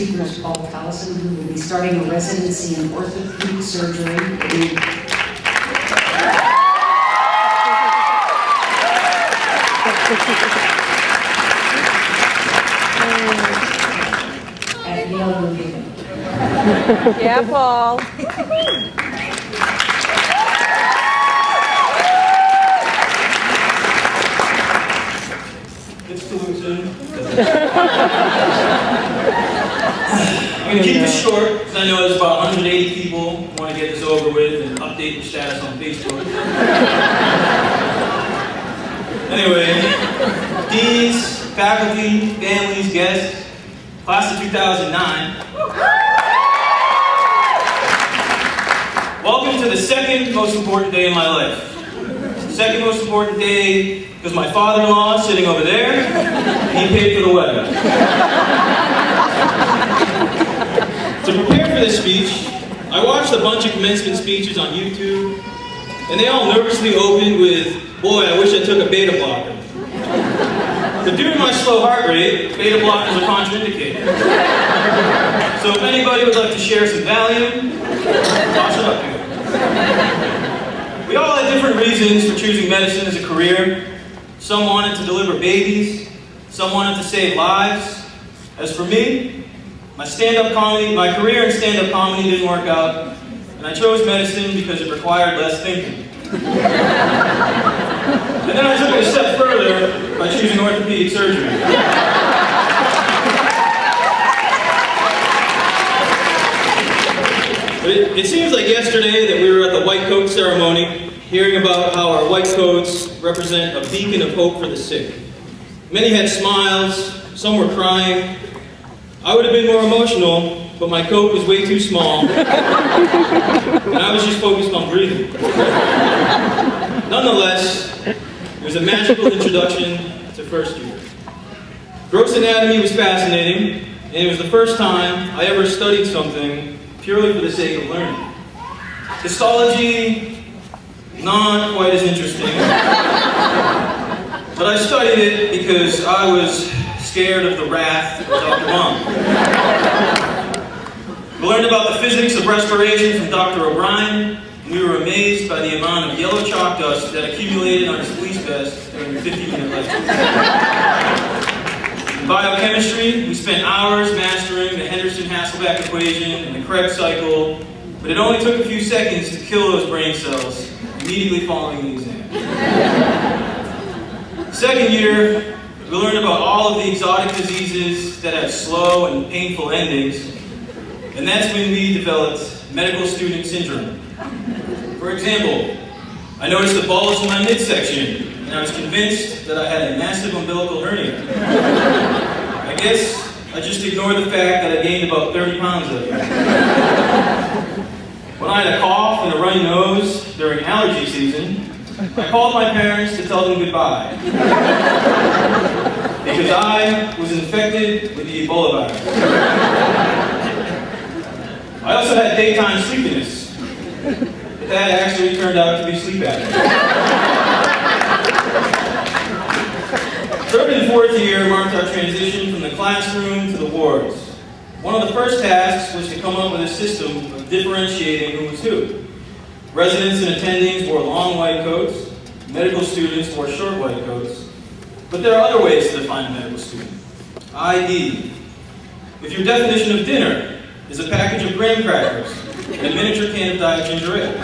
speaker is Paul Talusan, who will be starting a residency in orthopedic surgery at Yale New Haven. Yeah, Paul. It's Talusan. I'm going to keep this short because I know there's about 180 people who want to get this over with and update the status on Facebook. Anyway, deans, faculty, families, guests, class of 2009. Welcome to the second most important day in my life. The second most important day because my father-in-law is sitting over there, and he paid for the wedding. To prepare for this speech, I watched a bunch of commencement speeches on YouTube, and they all nervously opened with, "Boy, I wish I took a beta blocker." But due to my slow heart rate, beta blockers are contraindicated. So if anybody would like to share some Valium, toss it up here. We all had different reasons for choosing medicine as a career. Some wanted to deliver babies, some wanted to save lives. As for me, my career in stand-up comedy didn't work out, and I chose medicine because it required less thinking. And then I took it a step further by choosing orthopedic surgery. But it seems like yesterday that we were at the white coat ceremony, hearing about how our white coats represent a beacon of hope for the sick. Many had smiles, some were crying. I would have been more emotional, but my coat was way too small, and I was just focused on breathing. Nonetheless, it was a magical introduction to first year. Gross anatomy was fascinating, and it was the first time I ever studied something purely for the sake of learning. Histology, not quite as interesting, but I studied it because I was scared of the wrath of Dr. Mom. We learned about the physics of respiration from Dr. O'Brien, and we were amazed by the amount of yellow chalk dust that accumulated on his fleece vest during the 15-minute lecture. In biochemistry, we spent hours mastering the Henderson-Hasselbalch equation and the Krebs cycle, but it only took a few seconds to kill those brain cells immediately following the exam. Second year, we learned about all of the exotic diseases that have slow and painful endings, and that's when we developed medical student syndrome. For example, I noticed a bulge in my midsection, and I was convinced that I had a massive umbilical hernia. I guess I just ignored the fact that I gained about 30 pounds that year. When I had a cough and a runny nose during allergy season, I called my parents to tell them goodbye. Because I was infected with the Ebola virus. I also had daytime sleepiness, but that actually turned out to be sleep apnea. Third and fourth year marked our transition from the classroom to the wards. One of the first tasks was to come up with a system of differentiating who was who. Residents and attendings wore long white coats, medical students wore short white coats, but there are other ways to define a medical student. ID. If your definition of dinner is a package of graham crackers and a miniature can of Diet Ginger Ale.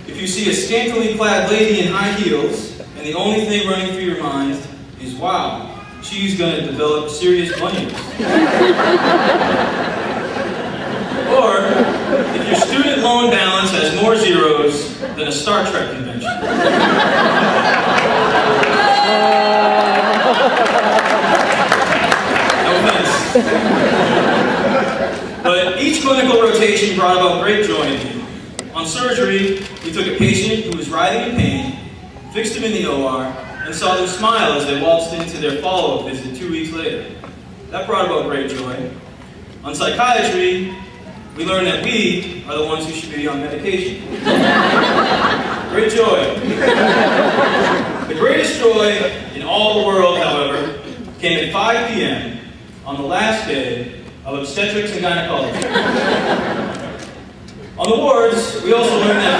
If you see a scantily clad lady in high heels, and the only thing running through your mind is, wow, she's going to develop serious bunnies. Or, if your student loan balance has more zeros than a Star Trek convention. No offense. But each clinical rotation brought about great joy in me. On surgery, we took a patient who was writhing in pain, fixed him in the OR, and saw them smile as they waltzed into their follow-up visit 2 weeks later. That brought about great joy. On psychiatry, we learned that we are the ones who should be on medication. Great joy. The greatest joy in all the world, however, came at 5 p.m. on the last day of obstetrics and gynecology. On the wards, we also learned that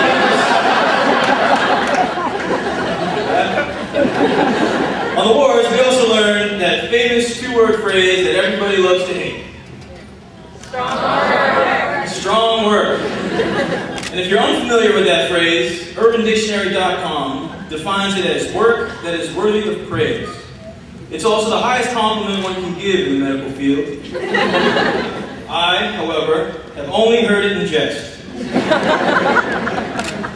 on the wards, we also learned that famous two-word phrase that everybody loves to hate. Strong word. Strong word. And if you're unfamiliar with that phrase, UrbanDictionary.com defines it as work that is worthy of praise. It's also the highest compliment one can give in the medical field. I, however, have only heard it in jest.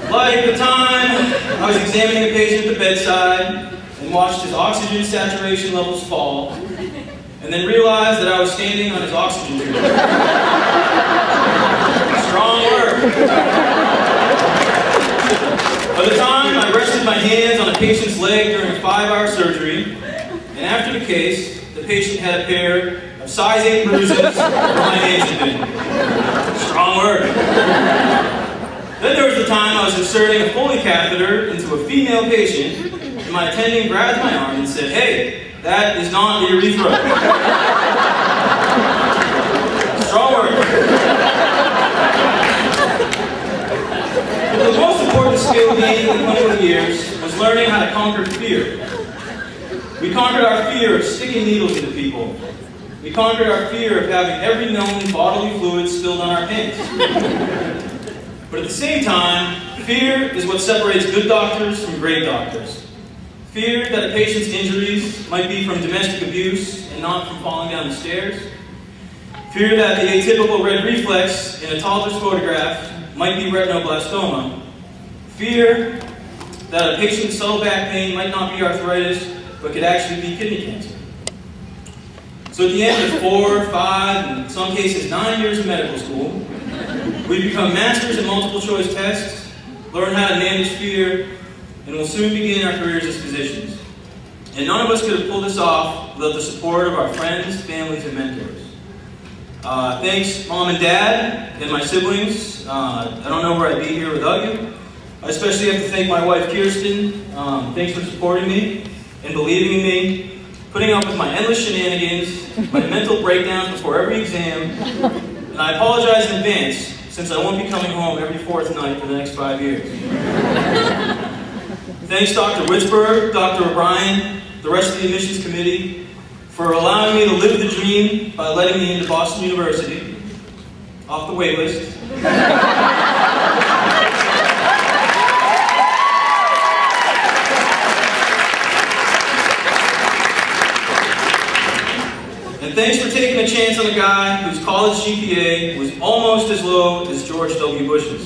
Like the time I was examining a patient at the bedside and watched his oxygen saturation levels fall, and then realized that I was standing on his oxygen treatment. Strong word. By the time I rested my hands on a patient's leg during a 5-hour surgery, and after the case, the patient had a pair of size 8 bruises where my hands had been. Strong word. Then there was the time I was inserting a Foley catheter into a female patient, and my attending grabbed my arm and said, "Hey, that is not the urethra." Strong word. But the most important skill gained in the clinical years was learning how to conquer fear. We conquered our fear of sticking needles into people. We conquered our fear of having every known bodily fluid spilled on our pants. But at the same time, fear is what separates good doctors from great doctors. Fear that a patient's injuries might be from domestic abuse and not from falling down the stairs. Fear that the atypical red reflex in a toddler's photograph might be retinoblastoma. Fear that a patient's subtle back pain might not be arthritis, but could actually be kidney cancer. So at the end of 4, 5, and in some cases 9 years of medical school, we've become masters in multiple choice tests, learn how to manage fear, and will soon begin our careers as physicians. And none of us could have pulled this off without the support of our friends, families, and mentors. Thanks, Mom and Dad, and my siblings. I don't know where I'd be here without you. I especially have to thank my wife, Kirsten. Thanks for supporting me and believing in me, putting up with my endless shenanigans, my mental breakdowns before every exam, and I apologize in advance, since I won't be coming home every 4th night for the next 5 years. Thanks, Dr. Witzberg, Dr. O'Brien, the rest of the admissions committee, for allowing me to live the dream by letting me into Boston University, off the wait list. And thanks for taking a chance on a guy whose college GPA was almost as low as George W. Bush's.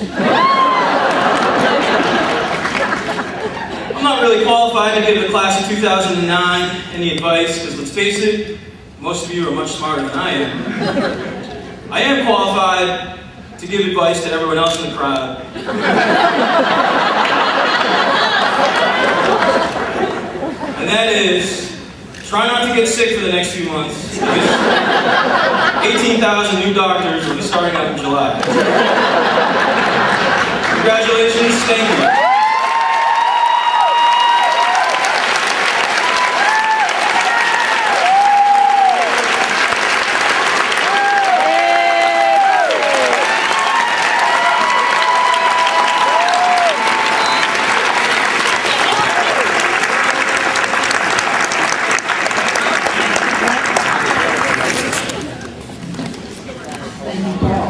I'm not really qualified to give the class of 2009 any advice, because let's face it, most of you are much smarter than I am. I am qualified to give advice to everyone else in the crowd. And that is, try not to get sick for the next few months, because 18,000 new doctors will be starting out in July. Congratulations, thank you. Thank you, Paul.